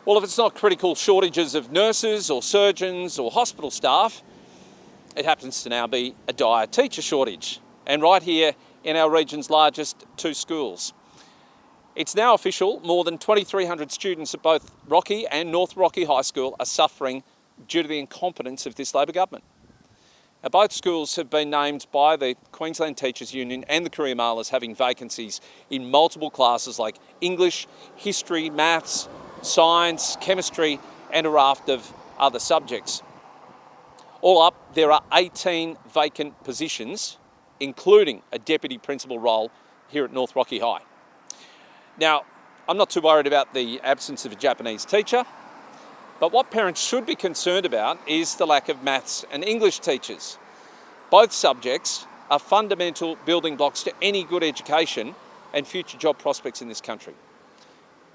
Well, if it's not critical shortages of nurses or surgeons or hospital staff, it happens to now be a dire teacher shortage, and right here in our region's largest two schools. It's now official, more than 2,300 students at both Rocky and North Rocky High School are suffering due to the incompetence of this Labor government. Now, both schools have been named by the Queensland Teachers Union and the Courier Mail as having vacancies in multiple classes like English, history, maths, science, chemistry and a raft of other subjects. All up, there are 18 vacant positions, including a deputy principal role here at North Rocky High. Now, I'm not too worried about the absence of a Japanese teacher, but what parents should be concerned about is the lack of maths and English teachers. Both subjects are fundamental building blocks to any good education and future job prospects in this country.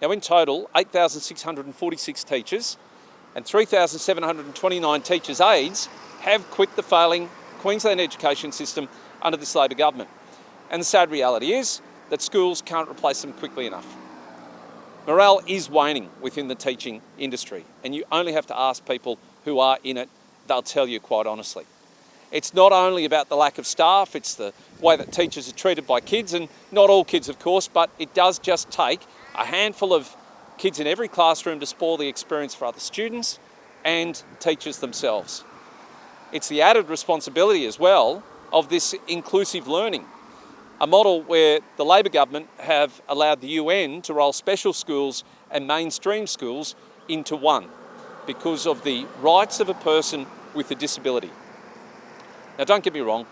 Now, in total, 8,646 teachers and 3,729 teachers' aides have quit the failing Queensland education system under this Labor government. And the sad reality is that schools can't replace them quickly enough. Morale is waning within the teaching industry, and you only have to ask people who are in it, they'll tell you quite honestly. It's not only about the lack of staff, it's the way that teachers are treated by kids, and not all kids of course, but it does just take a handful of kids in every classroom to spoil the experience for other students and teachers themselves. It's the added responsibility as well of this inclusive learning, a model where the Labor government have allowed the UN to roll special schools and mainstream schools into one because of the rights of a person with a disability. Now, don't get me wrong,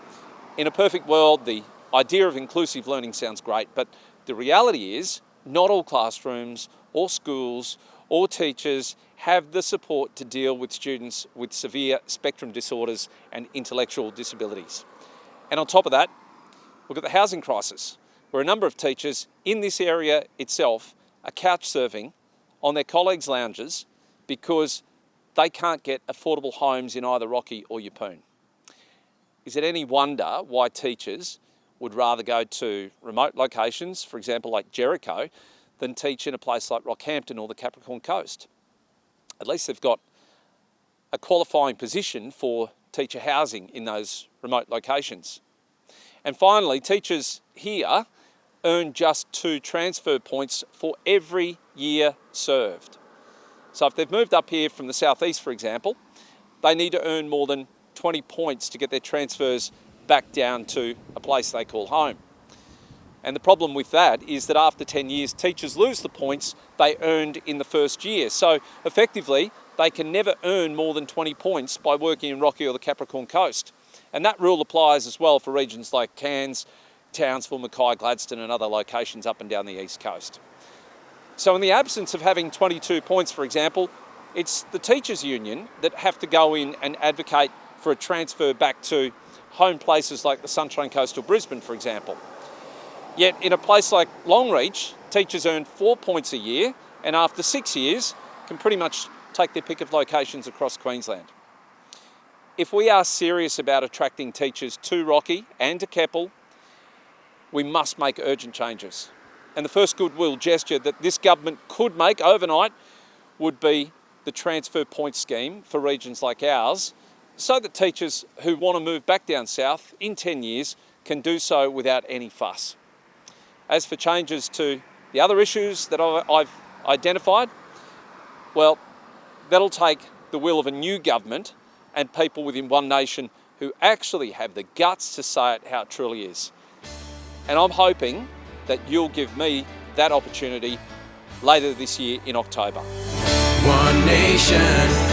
in a perfect world, the idea of inclusive learning sounds great, but the reality is not all classrooms or schools or teachers have the support to deal with students with severe spectrum disorders and intellectual disabilities. And on top of that, look at the housing crisis, where a number of teachers in this area itself are couch surfing on their colleagues' lounges because they can't get affordable homes in either Rocky or Yeppoon. Is it any wonder why teachers would rather go to remote locations, for example like Jericho, than teach in a place like Rockhampton or the Capricorn Coast? At least they've got a qualifying position for teacher housing in those remote locations. And finally, teachers here earn just 2 transfer points for every year served. So if they've moved up here from the southeast, for example, they need to earn more than 20 points to get their transfers back down to a place they call home. And the problem with that is that after 10 years, teachers lose the points they earned in the first year. So effectively, they can never earn more than 20 points by working in Rocky or the Capricorn Coast. And that rule applies as well for regions like Cairns, Townsville, Mackay, Gladstone and other locations up and down the east coast. So in the absence of having 22 points, for example, it's the teachers' union that have to go in and advocate for a transfer back to home places like the Sunshine Coast or Brisbane, for example. Yet in a place like Longreach, teachers earn 4 points a year and after 6 years can pretty much take their pick of locations across Queensland. If we are serious about attracting teachers to Rocky and to Keppel, we must make urgent changes. And the first goodwill gesture that this government could make overnight would be the transfer point scheme for regions like ours, so that teachers who want to move back down south in 10 years can do so without any fuss. As for changes to the other issues that I've identified, well, that'll take the will of a new government and people within One Nation who actually have the guts to say it how it truly is. And I'm hoping that you'll give me that opportunity later this year in October. One Nation.